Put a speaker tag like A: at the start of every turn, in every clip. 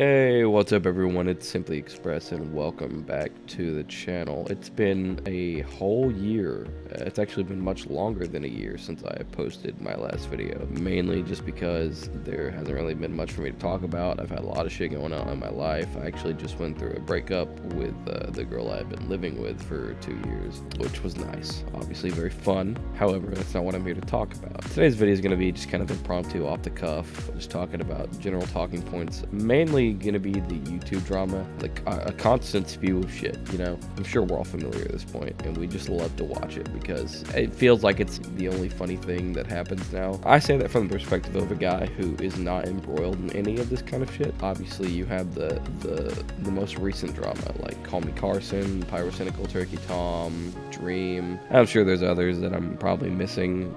A: Hey, what's up everyone? It's Simply Express and welcome back to the channel. It's been a whole year. It's actually been much longer than a year since I posted my last video, mainly just because there hasn't really been much for me to talk about. I've had a lot of shit going on in my life. I actually just went through a breakup with the girl I've been living with for 2 years, which was nice. Obviously very fun. However, that's not what I'm here to talk about. Today's video is going to be just kind of impromptu, off the cuff, just talking about general talking points, mainly gonna be the YouTube drama, like a constant spew of shit, you know. I'm sure we're all familiar at this point, and we just love to watch it because it feels like it's the only funny thing that happens now. I say that from the perspective of a guy who is not embroiled in any of this kind of shit. Obviously, you have the most recent drama, like Call Me Carson, Pyrocynical Turkey Tom, Dream. I'm sure there's others that I'm probably missing,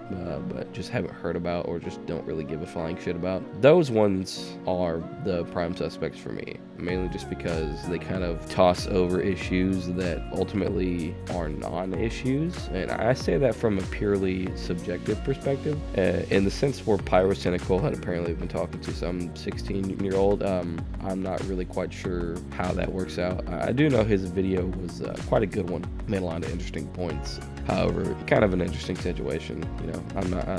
A: but just haven't heard about or just don't really give a flying shit about. Those ones are the prime suspects for me, mainly just because they kind of toss over issues that ultimately are non-issues, and I say that from a purely subjective perspective, in the sense where Pyrocynical had apparently been talking to some 16-year-old. I'm not really quite sure how that works out. I do know his video was quite a good one, made a lot of interesting points. However, kind of an interesting situation, you know.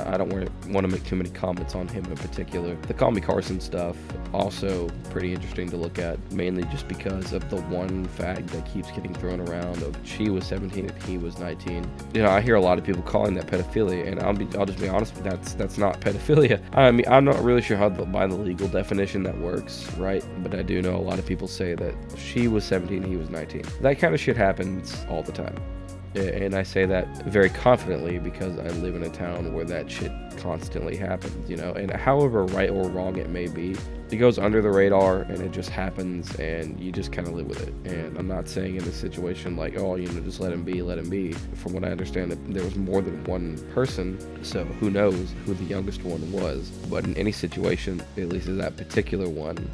A: I don't want to make too many comments on him in particular. The Call Me Carson stuff, also pretty interesting to look at, mainly just because of the one fact that keeps getting thrown around of she was 17 and he was 19. You know, I hear a lot of people calling that pedophilia, and I'll just be honest, that's not pedophilia. I mean, I'm not really sure how by the legal definition that works, right? But I do know a lot of people say that she was 17, he was 19. That kind of shit happens all the time. And I say that very confidently because I live in a town where that shit constantly happens, you know. And however right or wrong it may be, it goes under the radar and it just happens, and you just kind of live with it. And I'm not saying in this situation like, oh, you know, just let him be. From what I understand, that there was more than one person, so who knows who the youngest one was. But in any situation, at least in that particular one,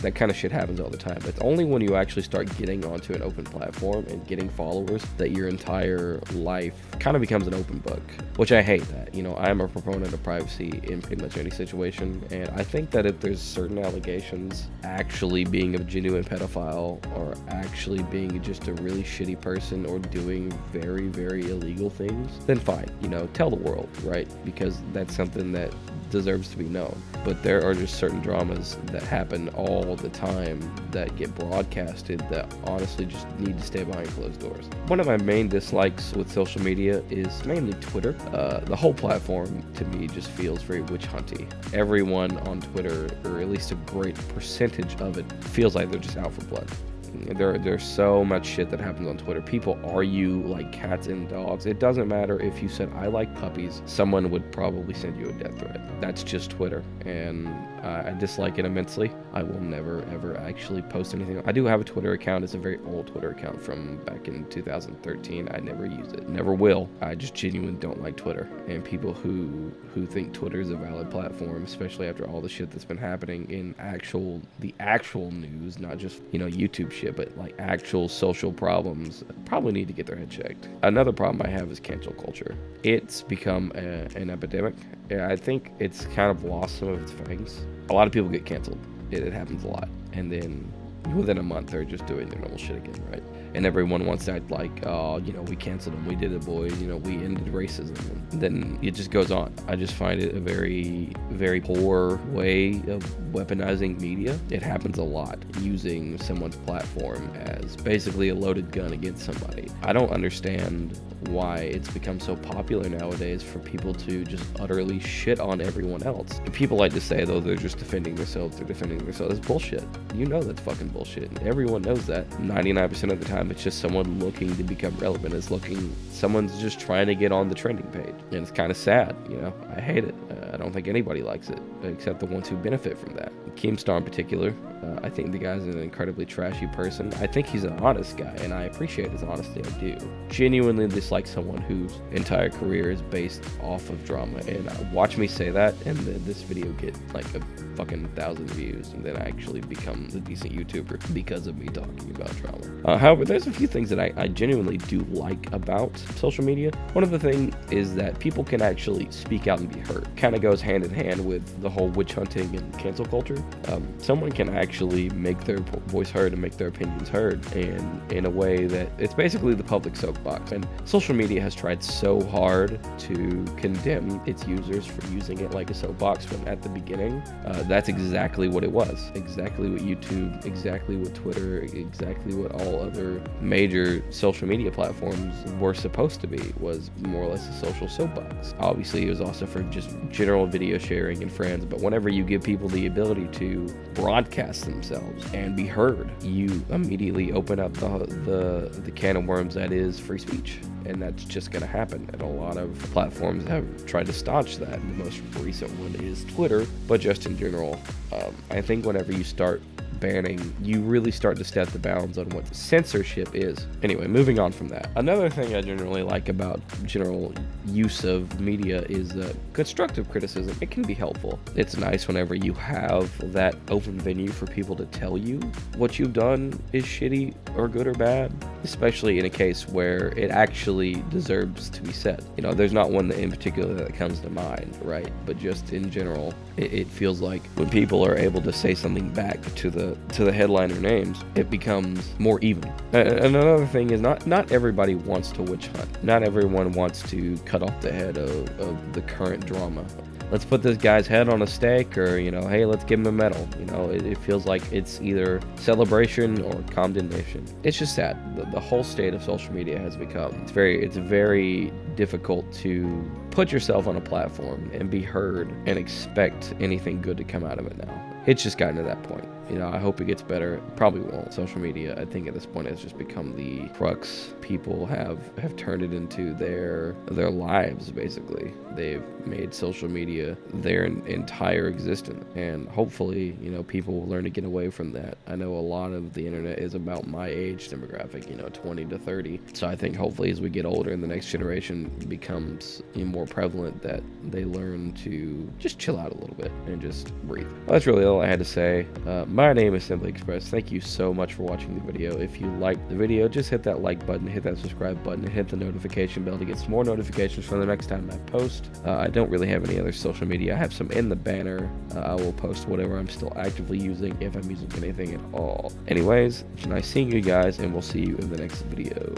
A: that kind of shit happens all the time. It's only when you actually start getting onto an open platform and getting followers that your entire life kind of becomes an open book, which I hate that. You know, I'm a proponent of privacy in pretty much any situation, and I think that if there's certain allegations actually being a genuine pedophile or actually being just a really shitty person or doing very, very illegal things, then fine, you know, tell the world, right? Because that's something that deserves to be known. But there are just certain dramas that happen all the time that get broadcasted that honestly just need to stay behind closed doors. One of my main dislikes with social media is mainly Twitter. The whole platform to me just feels very witch hunty. Everyone on Twitter, or at least a great percentage of it, feels like they're just out for blood. There's so much shit that happens on Twitter. People argue like cats and dogs. It doesn't matter if you said I like puppies, someone would probably send you a death threat. That's just Twitter, and I dislike it immensely. I will never ever actually post anything. I do have a Twitter account. It's a very old Twitter account from back in 2013. I never used it, never will. I just genuinely don't like Twitter, and people who think Twitter is a valid platform, especially after all the shit that's been happening in the actual news, not just, you know, YouTube shit, but like actual social problems, probably need to get their head checked. Another problem I have is cancel culture. It's become an epidemic. I think it's kind of lost some of its fangs. A lot of people get canceled. It happens a lot, and then within a month they're just doing their normal shit again, right? And everyone wants to act like, oh, you know, we canceled them, we did it, boys, you know, we ended racism. And then it just goes on. I just find it a very, very poor way of weaponizing media. It happens a lot, using someone's platform as basically a loaded gun against somebody. I don't understand why it's become so popular nowadays for people to just utterly shit on everyone else. People like to say, though, they're just defending themselves, That's bullshit. You know that's fucking bullshit. Everyone knows that. 99% of the time, it's just someone looking to become relevant. Someone's just trying to get on the trending page. And it's kind of sad, you know. I hate it. I don't think anybody likes it, except the ones who benefit from that. Keemstar in particular, I think the guy's an incredibly trashy person. I think he's an honest guy, and I appreciate his honesty. I do. Genuinely dislike someone whose entire career is based off of drama. And watch me say that, and then this video get like a fucking 1,000 views, and then I actually become a decent YouTuber because of me talking about drama. However, there's a few things that I genuinely do like about social media. One of the things is that people can actually speak out and be heard. Kind of goes hand in hand with the whole witch hunting and cancel culture. Someone can actually actually make their voice heard and make their opinions heard, and in a way that it's basically the public soapbox. And social media has tried so hard to condemn its users for using it like a soapbox, when at the beginning, that's exactly what it was. Exactly what YouTube, exactly what Twitter, exactly what all other major social media platforms were supposed to be, was more or less a social soapbox. Obviously, it was also for just general video sharing and friends, but whenever you give people the ability to broadcast themselves and be heard, you immediately open up the can of worms that is free speech. And that's just going to happen. And a lot of platforms have tried to staunch that. The most recent one is Twitter, but just in general, I think whenever you start banning, you really start to step the bounds on what censorship is. Anyway, moving on from that. Another thing I generally like about general use of media is constructive criticism. It can be helpful. It's nice whenever you have that open venue for people to tell you what you've done is shitty or good or bad, especially in a case where it actually deserves to be said. You know, there's not one in particular that comes to mind, right? But just in general, it feels like when people are able to say something back to the headliner names, it becomes more even. And another thing is not everybody wants to witch hunt. Not everyone wants to cut off the head of the current drama. Let's put this guy's head on a stake, or, you know, hey, let's give him a medal. You know, it feels like it's either celebration or condemnation. It's just sad. The whole state of social media has become, it's very difficult to put yourself on a platform and be heard and expect anything good to come out of it now. It's just gotten to that point. You know, I hope it gets better. It probably won't. Social media, I think at this point, has just become the crux. People have turned it into their lives, basically. They've made social media their entire existence. And hopefully, you know, people will learn to get away from that. I know a lot of the internet is about my age demographic, you know, 20 to 30. So I think hopefully as we get older and the next generation becomes, you know, more prevalent, that they learn to just chill out a little bit and just breathe. Well, that's really all I had to say. My name is Simply Express. Thank you so much for watching the video. If you liked the video, just hit that like button, hit that subscribe button, and hit the notification bell to get some more notifications for the next time I post. I don't really have any other social media. I have some in the banner. I will post whatever I'm still actively using, if I'm using anything at all. Anyways, it's nice seeing you guys, and we'll see you in the next video.